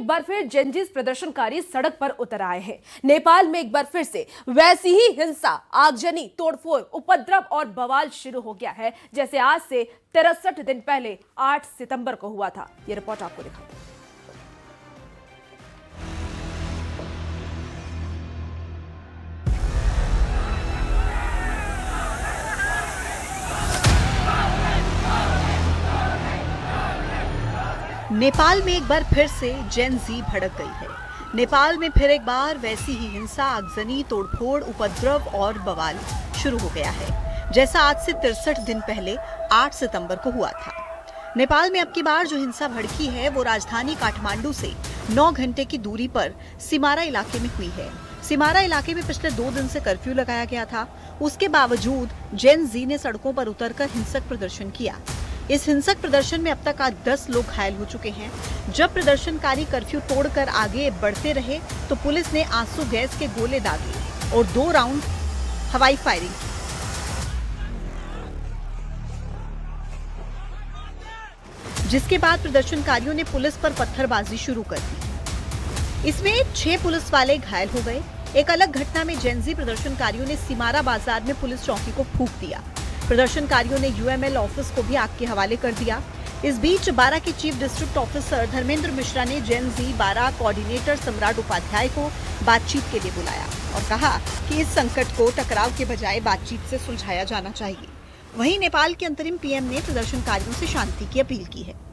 एक बार फिर जेनजीज प्रदर्शनकारी सड़क पर उतर आए हैं। नेपाल में एक बार फिर से वैसी ही हिंसा, आगजनी, तोड़फोड़, उपद्रव और बवाल शुरू हो गया है जैसे आज से 63 दिन पहले 8 सितंबर को हुआ था। ये रिपोर्ट आपको दिखाते हैं। नेपाल में एक बार फिर से जेन जी भड़क गई है। नेपाल में फिर एक बार वैसी ही हिंसा, आगजनी, तोड़फोड़, उपद्रव और बवाल शुरू हो गया है जैसा आज से 63 दिन पहले 8 सितंबर को हुआ था। नेपाल में अब की बार जो हिंसा भड़की है वो राजधानी काठमांडू से 9 घंटे की दूरी पर सिमारा इलाके में हुई है। सिमारा इलाके में पिछले 2 दिन से कर्फ्यू लगाया गया था। उसके बावजूद जेन जी ने सड़कों पर उतरकर हिंसक प्रदर्शन किया। इस हिंसक प्रदर्शन में अब तक आज 10 लोग घायल हो चुके हैं। जब प्रदर्शनकारी कर्फ्यू तोड़कर आगे बढ़ते रहे तो पुलिस ने आंसू गैस के गोले दागे और 2 राउंड हवाई फायरिंग की, जिसके बाद प्रदर्शनकारियों ने पुलिस पर पत्थरबाजी शुरू कर दी। इसमें 6 पुलिस वाले घायल हो गए। एक अलग घटना में जेनजी प्रदर्शनकारियों ने सिमारा बाजार में पुलिस चौकी को फूंक दिया। प्रदर्शनकारियों ने यूएमएल ऑफिस को भी आग के हवाले कर दिया। इस बीच बारा के chief district officer Dharmendra Mishra ने जेन जी बारा कोऑर्डिनेटर सम्राट उपाध्याय को बातचीत के लिए बुलाया और कहा कि इस संकट को टकराव के बजाय बातचीत से सुलझाया जाना चाहिए। वहीं नेपाल के अंतरिम पीएम ने प्रदर्शनकारियों से शांति की अपील की है।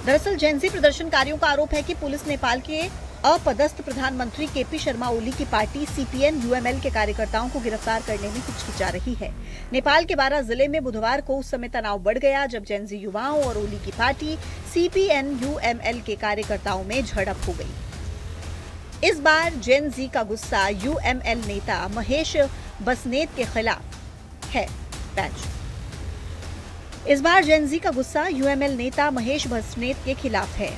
दरअसल जेनजी प्रदर्शनकारियों का आरोप है कि पुलिस नेपाल के अपदस्थ प्रधानमंत्री केपी शर्मा ओली की पार्टी सीपीएन यूएमएल के कार्यकर्ताओं को गिरफ्तार करने में हिचकिचा रही है। नेपाल के बारा जिले में बुधवार को उस समय तनाव बढ़ गया जब जेनजी युवाओं और ओली की पार्टी सीपीएन यूएमएल के कार्यकर्ताओं में झड़प हो गई। इस बार जेनजी का गुस्सा यूएमएल नेता महेश बसनेत के खिलाफ है। इस बार जेनजी का गुस्सा यूएमएल नेता महेश बसनेत के खिलाफ है।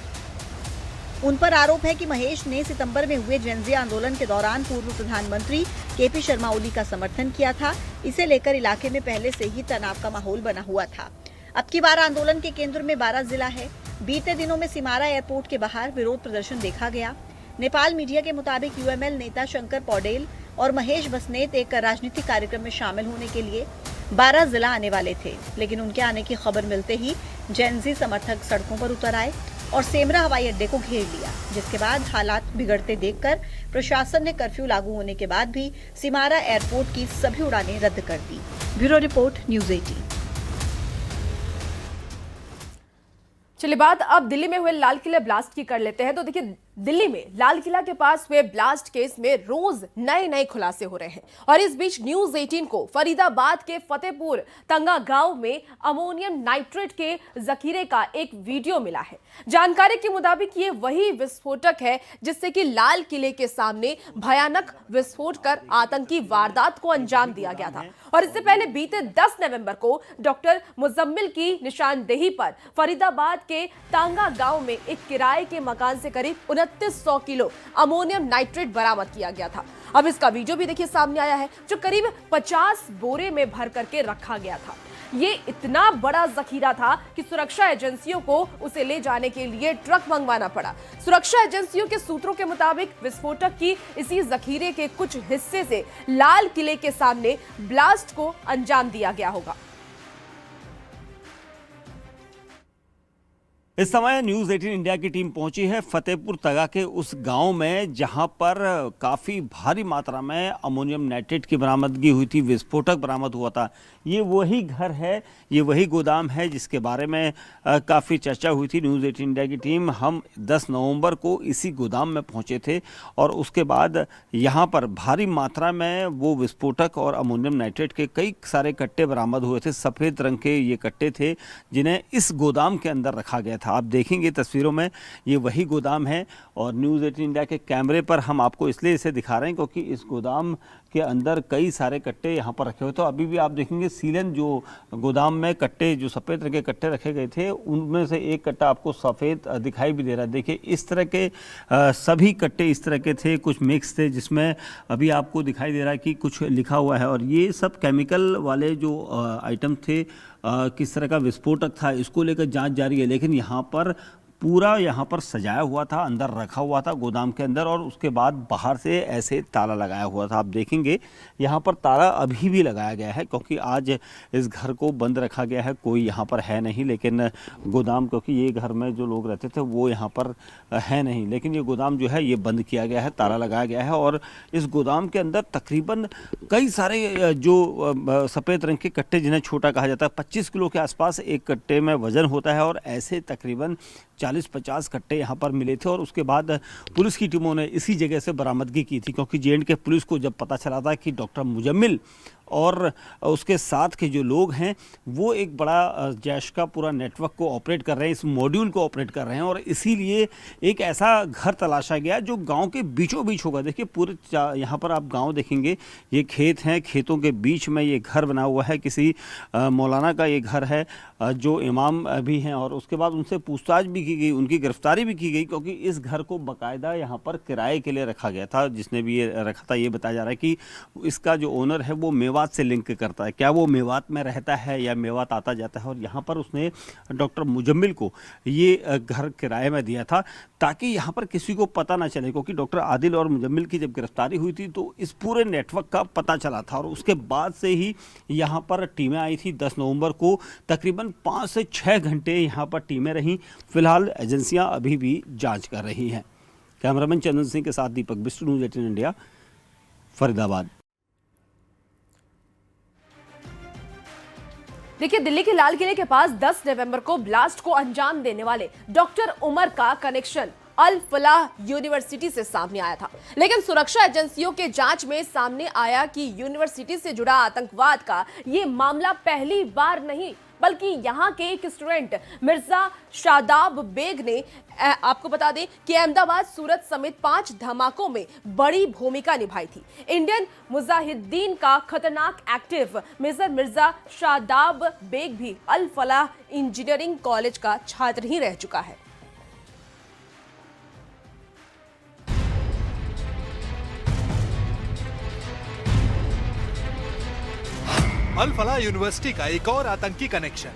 उन पर आरोप है कि महेश ने सितंबर में हुए जेनजी आंदोलन के दौरान पूर्व प्रधानमंत्री केपी शर्मा ओली का समर्थन किया था। इसे लेकर इलाके में पहले से ही तनाव का माहौल बना हुआ था। अब की बार आंदोलन के केंद्र में बारा जिला है। बीते दिनों में सिमारा एयरपोर्ट के बाहर विरोध प्रदर्शन देखा गया। नेपाल मीडिया के मुताबिक यूएमएल नेता शंकर पौडेल और महेश बसनेत एक राजनीतिक कार्यक्रम में शामिल होने के लिए बारा जिला आने वाले थे, लेकिन उनके आने की खबर मिलते ही जेनजी समर्थक सड़कों पर उतर आए और सेमरा हवाई अड्डे को घेर लिया, जिसके बाद हालात बिगड़ते देखकर प्रशासन ने कर्फ्यू लागू होने के बाद भी सिमारा एयरपोर्ट की सभी उड़ानें रद्द कर दी। Bureau report, news 18। चलिए बात अब दिल्ली में हुए लाल किला ब्लास्ट की कर लेते हैं। तो देखिए, दिल्ली में लाल किला के पास हुए ब्लास्ट केस में रोज नए खुलासे हो रहे हैं और इस बीच न्यूज़ 18 को फरीदाबाद के फतेहपुर तंगा गांव में अमोनियम नाइट्रेट के जखीरे का एक वीडियो मिला है। जानकारी के मुताबिक ये वही विस्फोटक है जिससे कि लाल किले के सामने भयानक विस्फोट कर आतंकी वारदात को अंजाम दिया गया था। और इससे पहले बीते 10 नवंबर को डॉक्टर मुजम्मिल की निशानदेही पर फरीदाबाद के तांगा गांव में एक किराए के मकान से करीब 2900 किलो अमोनियम नाइट्रेट बरामद किया गया था। अब इसका वीडियो भी देखिए सामने आया है, जो करीब 50 बोरे में भर करके रखा गया था। ये इतना बड़ा जखीरा था कि सुरक्षा एजेंसियों को उसे ले जाने के लिए ट्रक मंगवाना पड़ा। सुरक्षा एजेंसियों के सूत्रों के मुताबिक विस्फोटक की इसी जखीरे के कुछ हिस्से से लाल किले के सामने ब्लास्ट को अंजाम दिया गया होगा। इस समय न्यूज़ 18 इंडिया की टीम पहुंची है फतेहपुर तगा के उस गांव में जहां पर काफ़ी भारी मात्रा में अमोनियम नाइट्रेट की बरामदगी हुई थी, विस्फोटक बरामद हुआ था। ये वही घर है, ये वही गोदाम है जिसके बारे में काफ़ी चर्चा हुई थी। न्यूज़ 18 इंडिया की टीम हम 10 नवंबर को इसी गोदाम में पहुंचे थे और उसके बाद यहाँ पर भारी मात्रा में वो विस्फोटक और अमोनियम नाइट्रेट के कई सारे कट्टे बरामद हुए थे। सफ़ेद रंग के ये कट्टे थे जिन्हें इस गोदाम के अंदर रखा गया था। था। आप देखेंगे तस्वीरों में ये वही गोदाम है और न्यूज़ 18 इंडिया के कैमरे पर हम आपको इसलिए इसे दिखा रहे हैं क्योंकि इस गोदाम के अंदर कई सारे कट्टे यहाँ पर रखे हुए। तो अभी भी आप देखेंगे सीलन जो गोदाम में कट्टे, जो सफ़ेद रंग के कट्टे रखे गए थे, उनमें से एक कट्टा आपको सफ़ेद दिखाई भी दे रहा है। देखिए इस तरह के सभी कट्टे इस तरह के थे, कुछ मिक्स थे, जिसमें अभी आपको दिखाई दे रहा है कि कुछ लिखा हुआ है। और ये सब केमिकल वाले जो आइटम थे, किस तरह का विस्फोटक था, इसको लेकर जांच जारी है। लेकिन यहाँ पर पूरा यहाँ पर सजाया हुआ था, अंदर रखा हुआ था गोदाम के अंदर, और उसके बाद बाहर से ऐसे ताला लगाया हुआ था। आप देखेंगे यहाँ पर ताला अभी भी लगाया गया है क्योंकि आज इस घर को बंद रखा गया है, कोई यहाँ पर है नहीं। लेकिन गोदाम, क्योंकि ये घर में जो लोग रहते थे वो यहाँ पर है नहीं, लेकिन ये गोदाम जो है ये बंद किया गया है, ताला लगाया गया है। और इस गोदाम के अंदर तकरीबन कई सारे जो सफ़ेद रंग के कट्टे, जिन्हें छोटा कहा जाता है, 25 किलो के आसपास एक कट्टे में वजन होता है, और ऐसे तकरीबन 40-50 कट्टे यहाँ पर मिले थे। और उसके बाद पुलिस की टीमों ने इसी जगह से बरामदगी की थी क्योंकि J&K पुलिस को जब पता चला था कि डॉक्टर मुजम्मिल और उसके साथ के जो लोग हैं वो एक बड़ा जैश का पूरा नेटवर्क को ऑपरेट कर रहे हैं, इस मॉड्यूल को ऑपरेट कर रहे हैं, और इसीलिए एक ऐसा घर तलाशा गया जो गांव के बीचों बीच होगा। देखिए पूरे यहाँ पर आप गांव देखेंगे, ये खेत हैं, खेतों के बीच में ये घर बना हुआ है, किसी मौलाना का ये घर है जो इमाम भी हैं। और उसके बाद उनसे पूछताछ भी की गई, उनकी गिरफ्तारी भी की गई क्योंकि इस घर को बाकायदा यहाँ पर किराए के लिए रखा गया था। जिसने भी ये रखा था ये बताया जा रहा है कि इसका जो ओनर है वो मेवात से लिंक करता है, क्या वो मेवात में रहता है या मेवात आता जाता है। और यहाँ पर उसने डॉक्टर मुजम्मिल को ये घर किराए में दिया था ताकि यहाँ पर किसी को पता ना चले, क्योंकि डॉक्टर आदिल और मुजम्मिल की जब गिरफ्तारी हुई थी तो इस पूरे नेटवर्क का पता चला था। और उसके बाद से ही यहाँ पर टीमें आई थी। 10 नवंबर को तकरीबन 5 से 6 घंटे यहाँ पर टीमें रहीं। फिलहाल एजेंसियाँ अभी भी जाँच कर रही हैं। कैमरामैन चंदन सिंह के साथ दीपक बिष्ट, न्यूज़ 18 इंडिया, फरीदाबाद। देखिए दिल्ली के लाल किले के पास 10 नवंबर को ब्लास्ट को अंजाम देने वाले डॉक्टर उमर का कनेक्शन अल फलाह यूनिवर्सिटी से सामने आया था। लेकिन सुरक्षा एजेंसियों के जांच में सामने आया कि यूनिवर्सिटी से जुड़ा आतंकवाद का ये मामला पहली बार नहीं, बल्कि यहाँ के एक स्टूडेंट मिर्जा शादाब बेग ने, आपको बता दें कि अहमदाबाद, सूरत समेत 5 धमाकों में बड़ी भूमिका निभाई थी। इंडियन मुजाहिदीन का खतरनाक एक्टिव मेजर मिर्जा शादाब बेग भी अल फलाह इंजीनियरिंग कॉलेज का छात्र ही रह चुका है। अल फलाह यूनिवर्सिटी का एक और आतंकी कनेक्शन।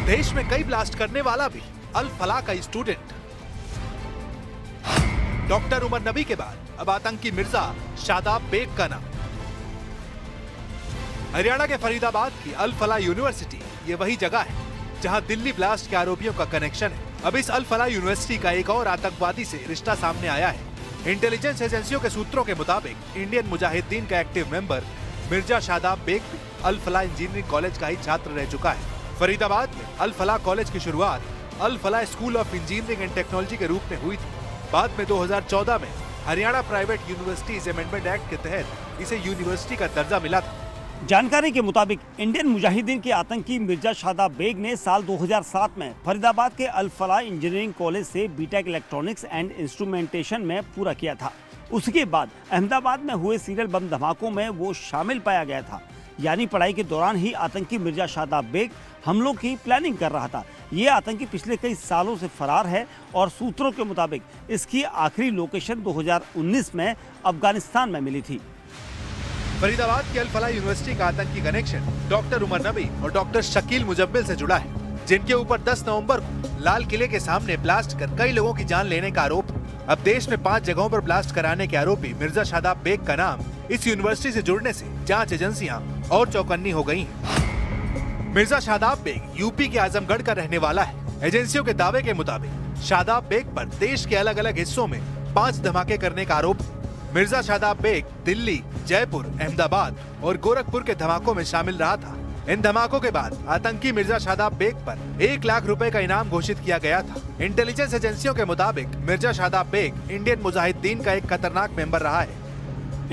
देश में कई ब्लास्ट करने वाला भी अल फलाह का स्टूडेंट। डॉक्टर उमर नबी के बाद अब आतंकी मिर्जा शादाब बेग का नाम। हरियाणा के फरीदाबाद की अल फलाह यूनिवर्सिटी ये वही जगह है जहां दिल्ली ब्लास्ट के आरोपियों का कनेक्शन है। अब इस अल फलाह यूनिवर्सिटी का एक और आतंकवादी से रिश्ता सामने आया है। इंटेलिजेंस एजेंसियों के सूत्रों के मुताबिक इंडियन मुजाहिदीन का एक्टिव मेंबर मिर्जा शादाब बेग भी अल फलाह इंजीनियरिंग कॉलेज का ही छात्र रह चुका है। फरीदाबाद में अल फलाह कॉलेज की शुरुआत Al Falah school of engineering and technology के रूप में हुई थी। बाद में 2014 में Haryana private universities amendment act के तहत इसे यूनिवर्सिटी का दर्जा मिला था। जानकारी के मुताबिक इंडियन मुजाहिदीन के आतंकी मिर्जा शादाब बेग ने साल 2007 में फरीदाबाद के अल फलाह इंजीनियरिंग कॉलेज से बीटेक इलेक्ट्रॉनिक्स एंड इंस्ट्रूमेंटेशन में पूरा किया था। उसके बाद अहमदाबाद में हुए सीरियल बम धमाकों में वो शामिल पाया गया था। यानी पढ़ाई के दौरान ही आतंकी मिर्जा शादाब बेग हमलों की प्लानिंग कर रहा था। ये आतंकी पिछले कई सालों से फरार है और सूत्रों के मुताबिक इसकी आखिरी लोकेशन 2019 में अफगानिस्तान में मिली थी। फरीदाबाद की अल फलाह यूनिवर्सिटी का आतंकी कनेक्शन डॉक्टर उमर नबी और डॉक्टर शकील मुजम्मिल से जुड़ा है, जिनके ऊपर 10 नवंबर को लाल किले के सामने ब्लास्ट कर कई लोगों की जान लेने का आरोप। अब देश में 5 जगहों पर ब्लास्ट कराने के आरोपी मिर्जा शादाब बेग का नाम इस यूनिवर्सिटी से जुड़ने से जांच एजेंसियां और चौकन्नी हो गई हैं। मिर्जा शादाब बेग यूपी के आजमगढ़ का रहने वाला है। एजेंसियों के दावे के मुताबिक शादाब बेग पर देश के अलग अलग हिस्सों में 5 धमाके करने का आरोप। मिर्जा शादाब बेग दिल्ली, जयपुर, अहमदाबाद और गोरखपुर के धमाकों में शामिल रहा था। इन धमाकों के बाद आतंकी मिर्जा शादाब बेग पर 1 लाख रुपए का इनाम घोषित किया गया था। इंटेलिजेंस एजेंसियों के मुताबिक मिर्जा शादाब बेग इंडियन मुजाहिदीन का एक खतरनाक मेंबर रहा है।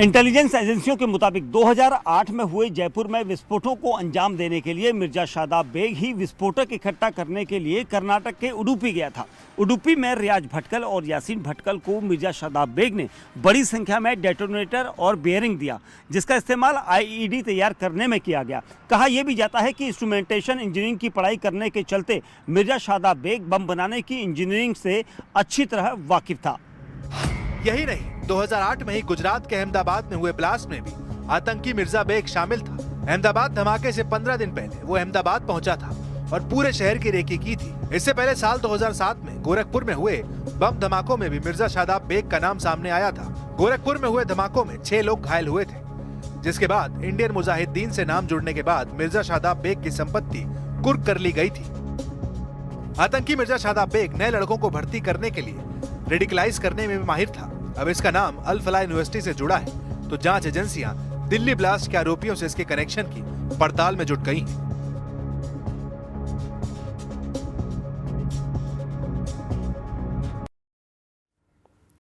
इंटेलिजेंस एजेंसियों के मुताबिक 2008 में हुए जयपुर में विस्फोटों को अंजाम देने के लिए मिर्जा शादाब बेग ही विस्फोटक इकट्ठा करने के लिए कर्नाटक के उडुपी गया था। उडुपी में रियाज भटकल और यासीन भटकल को मिर्जा शादाब बेग ने बड़ी संख्या में डेटोनेटर और बेयरिंग दिया, जिसका इस्तेमाल आईईडी तैयार करने में किया गया। कहा यह भी जाता है कि इंस्ट्रूमेंटेशन इंजीनियरिंग की पढ़ाई करने के चलते मिर्जा शादाब बेग बम बनाने की इंजीनियरिंग से अच्छी तरह वाकिफ था। यही नहीं, 2008 में ही गुजरात के अहमदाबाद में हुए ब्लास्ट में भी आतंकी मिर्जा बेग शामिल था। अहमदाबाद धमाके से 15 दिन पहले वो अहमदाबाद पहुंचा था और पूरे शहर की रेकी की थी। इससे पहले साल 2007 में गोरखपुर में हुए बम धमाकों में भी मिर्जा शादाब बेग का नाम सामने आया था। गोरखपुर में हुए धमाकों में 6 लोग घायल हुए थे, जिसके बाद इंडियन मुजाहिदीन से नाम जुड़ने के बाद मिर्जा शादाब बेग की संपत्ति कुर्क कर ली गई थी। आतंकी मिर्जा शादाब बेग नए लड़कों को भर्ती करने के लिए रेडिकलाइज करने में भी माहिर था। अब इसका नाम अल फलाह यूनिवर्सिटी से जुड़ा है, तो जांच एजेंसियां दिल्ली ब्लास्ट के आरोपियों से इसके कनेक्शन की पड़ताल में जुट गई हैं।